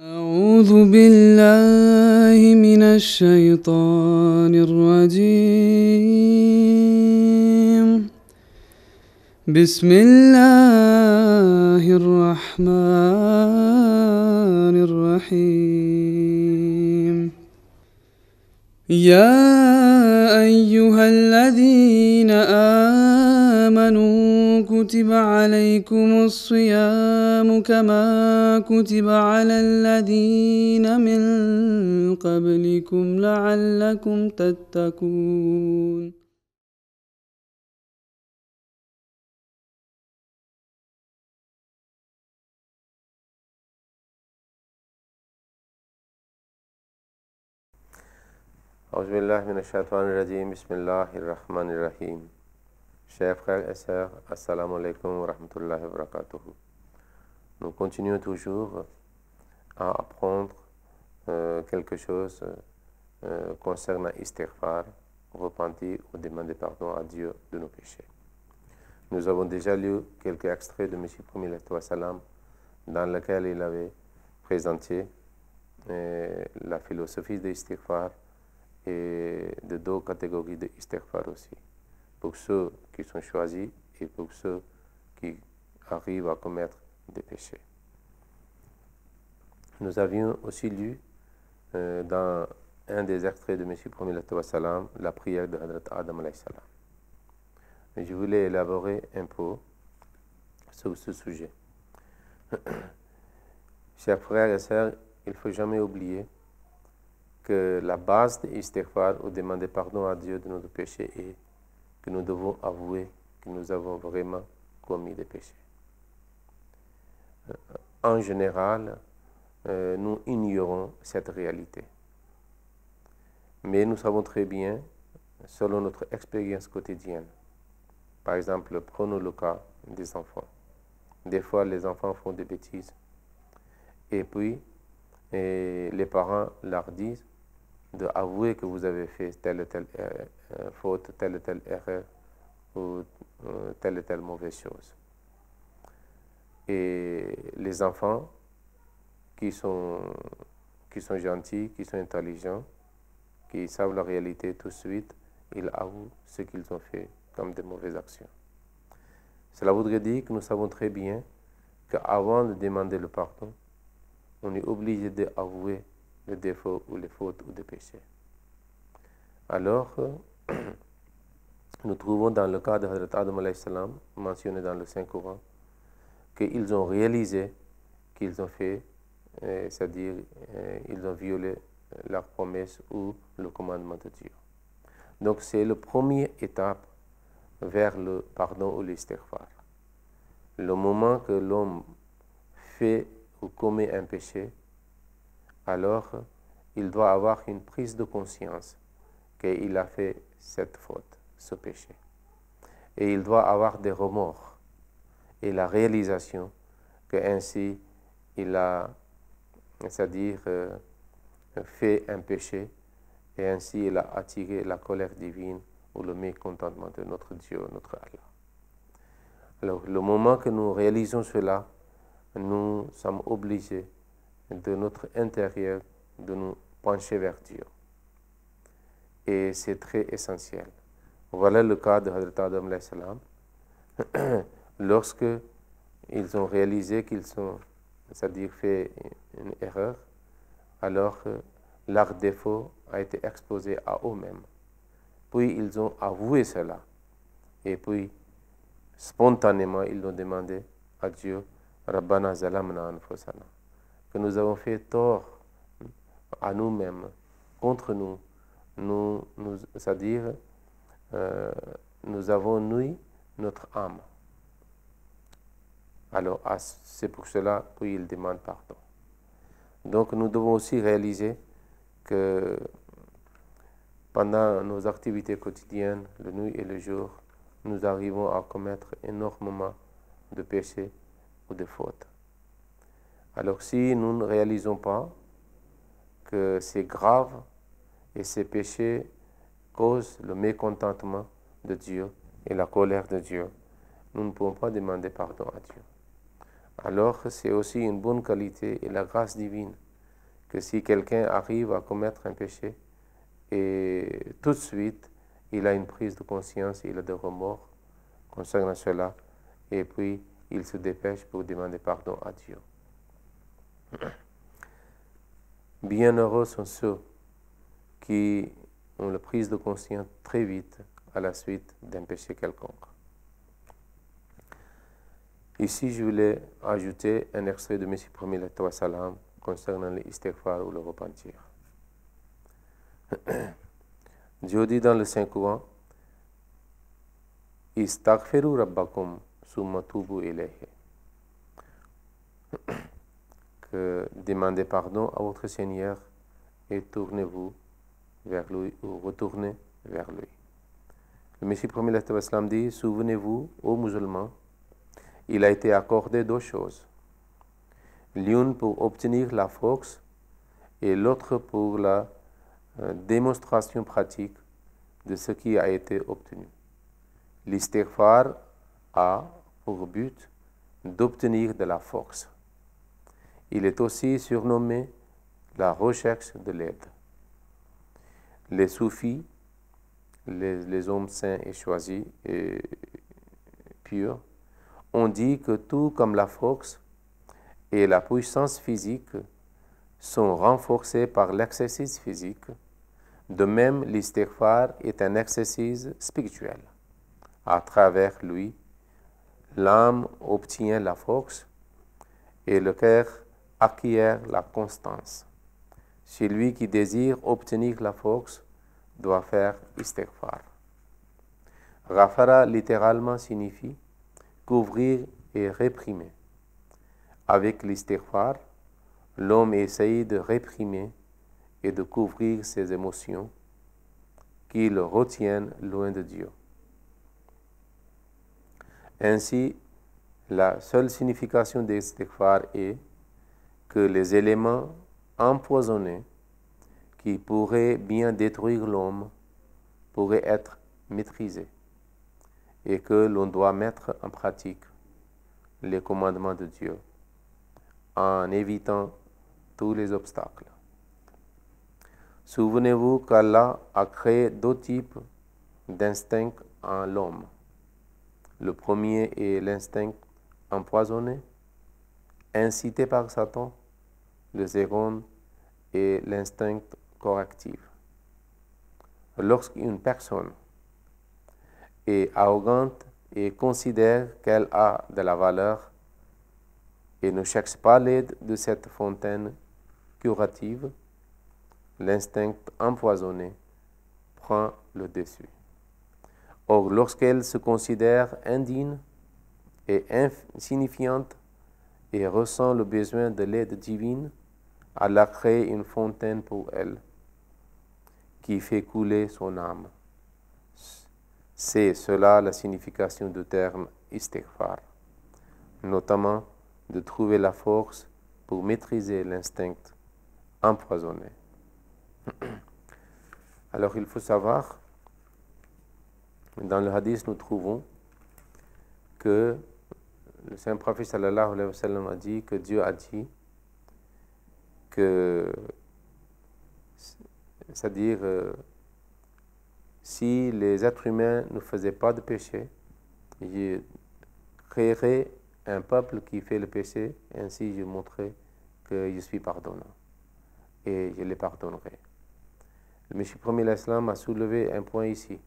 أعوذ بالله من الشيطان الرجيم. بسم الله الرحمن الرحيم. يا أيها الذين آمنوا كتب عليكم الصيام كما كتب على الذين من قبلكم لعلكم تتقون. Aouzubillahi Bismillahirrahmanirrahim. Chers frères et sœurs, Assalamu alaikum wa rahmatullahi wa barakatuh. Nous continuons toujours à apprendre quelque chose concernant istighfar, repentir ou demander pardon à Dieu de nos péchés. Nous avons déjà lu quelques extraits de M. Promis salam dans lequel il avait présenté la philosophie de istighfar et de deux catégories de istighfar aussi, pour ceux qui sont choisis et pour ceux qui arrivent à commettre des péchés. Nous avions aussi lu dans un des extraits de M. Promis salam la prière de Hadrat Adam alayhi salam. Je voulais élaborer un peu sur ce sujet. Chers frères et sœurs, il ne faut jamais oublier que la base de l'istighfar ou demander pardon à Dieu de nos péchés est que nous devons avouer que nous avons vraiment commis des péchés. En général, nous ignorons cette réalité. Mais nous savons très bien, selon notre expérience quotidienne, par exemple, prenons le cas des enfants. Des fois, les enfants font des bêtises. Et puis, les parents leur disent d'avouer que vous avez fait telle ou telle faute, telle ou telle erreur ou telle ou telle mauvaise chose. Et les enfants qui sont gentils, qui sont intelligents, qui savent la réalité tout de suite, ils avouent ce qu'ils ont fait comme de mauvaises actions. Cela voudrait dire que nous savons très bien qu'avant de demander le pardon, on est obligé d'avouer les défauts ou les fautes ou les péchés. Alors, nous trouvons dans le cas de Hadrat Adam alayhi salam, mentionné dans le Saint-Coran, qu'ils ont réalisé qu'ils ont fait, c'est-à-dire ils ont violé leur promesse ou le commandement de Dieu. Donc, c'est la première étape vers le pardon ou l'istighfar. Le moment que l'homme fait ou commet un péché, alors il doit avoir une prise de conscience qu'il a fait cette faute, ce péché. Et il doit avoir des remords et la réalisation qu'ainsi il a, c'est-à-dire fait un péché et ainsi il a attiré la colère divine ou le mécontentement de notre Dieu, notre Allah. Alors, le moment que nous réalisons cela, nous sommes obligés de notre intérieur de nous pencher vers Dieu. Et c'est très essentiel. Voilà le cas de Hadrat Adam alayhi salam. Lorsque ils ont réalisé qu'ils ont, c'est-à-dire fait une erreur, alors leur défaut a été exposé à eux-mêmes. Puis ils ont avoué cela. Et puis, spontanément, ils ont demandé à Dieu, Rabbana zalamna anfusana, que nous avons fait tort à nous-mêmes, contre nous, c'est-à-dire nous avons nui notre âme. Alors, c'est pour cela qu'il demande pardon. Donc, nous devons aussi réaliser que pendant nos activités quotidiennes, la nuit et le jour, nous arrivons à commettre énormément de péchés ou de fautes. Alors, si nous ne réalisons pas que c'est grave et ces péchés causent le mécontentement de Dieu et la colère de Dieu, nous ne pouvons pas demander pardon à Dieu. Alors c'est aussi une bonne qualité et la grâce divine que si quelqu'un arrive à commettre un péché et tout de suite il a une prise de conscience, il a des remords concernant cela, et puis il se dépêche pour demander pardon à Dieu. Bienheureux sont ceux qui ont la prise de conscience très vite à la suite d'un péché quelconque. Ici, je voulais ajouter un extrait de Messie premier salam concernant l'istighfar ou le repentir. Dieu dit dans le Saint-Coran, Istaghfiru rabbakum summa tubu ilayhi, que demandez pardon à votre Seigneur et tournez-vous vers lui ou retournez vers lui. Le Messie premier dit, souvenez-vous, ô musulmans, il a été accordé deux choses, l'une pour obtenir la force et l'autre pour la démonstration pratique de ce qui a été obtenu. L'istighfar a pour but d'obtenir de la force. Il est aussi surnommé la recherche de l'aide. Les soufis, les hommes saints et choisis et purs, ont dit que tout comme la force et la puissance physique sont renforcés par l'exercice physique, de même l'istighfar est un exercice spirituel. À travers lui, l'âme obtient la force et le cœur acquiert la constance. Celui qui désire obtenir la force doit faire istighfar. Ghafara littéralement signifie couvrir et réprimer. Avec l'istighfar, l'homme essaye de réprimer et de couvrir ses émotions qui le retiennent loin de Dieu. Ainsi, la seule signification de l'istighfar est que les éléments empoisonnés qui pourraient bien détruire l'homme pourraient être maîtrisés et que l'on doit mettre en pratique les commandements de Dieu en évitant tous les obstacles. Souvenez-vous qu'Allah a créé deux types d'instincts en l'homme. Le premier est l'instinct empoisonné, incité par Satan. Le second est l'instinct correctif. Lorsqu'une personne est arrogante et considère qu'elle a de la valeur et ne cherche pas l'aide de cette fontaine curative, l'instinct empoisonné prend le dessus. Or, lorsqu'elle se considère indigne et insignifiante et ressent le besoin de l'aide divine, Allah crée une fontaine pour elle qui fait couler son âme. C'est cela la signification du terme istighfar, notamment de trouver la force pour maîtriser l'instinct empoisonné. Alors il faut savoir, dans le hadith nous trouvons que le saint prophète sallallahu alayhi wa sallam a dit que Dieu a dit que, c'est-à-dire si les êtres humains ne faisaient pas de péché, je créerais un peuple qui fait le péché, ainsi je montrerai que je suis pardonnant et je les pardonnerai. Le Messie premier l'Islam a soulevé un point ici,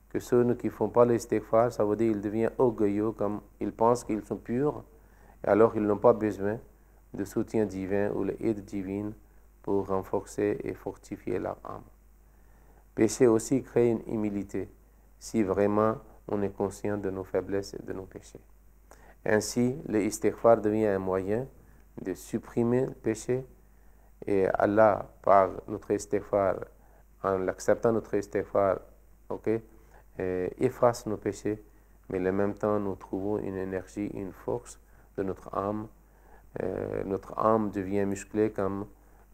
que ceux qui ne font pas l'istighfar, ça veut dire qu'ils deviennent orgueilleux, comme ils pensent qu'ils sont purs, et alors ils n'ont pas besoin de soutien divin ou l'aide divine pour renforcer et fortifier leur âme. Péché aussi crée une humilité, si vraiment on est conscient de nos faiblesses et de nos péchés. Ainsi, l'istighfar devient un moyen de supprimer le péché, et Allah, par notre istighfar, en acceptant notre istighfar, efface nos péchés, mais en même temps nous trouvons une énergie, une force de notre âme. Notre âme devient musclée comme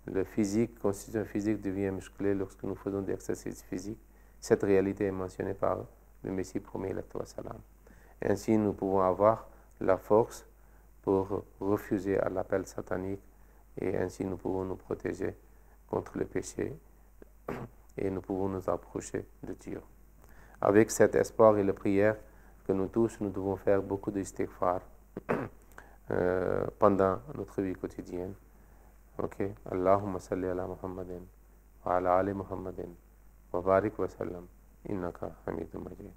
le physique, constitution physique devient musclée lorsque nous faisons des exercices physiques. Cette réalité est mentionnée par le Messie premier salam. Ainsi nous pouvons avoir la force pour refuser à l'appel satanique et ainsi nous pouvons nous protéger contre le péché et nous pouvons nous approcher de Dieu. Avec cet espoir et la prière que nous tous, nous devons faire beaucoup d'istighfar pendant notre vie quotidienne. Ok, Allahumma salli ala Muhammadin wa ala ali Muhammadin wa barik wa sallam innaka hamidun majid.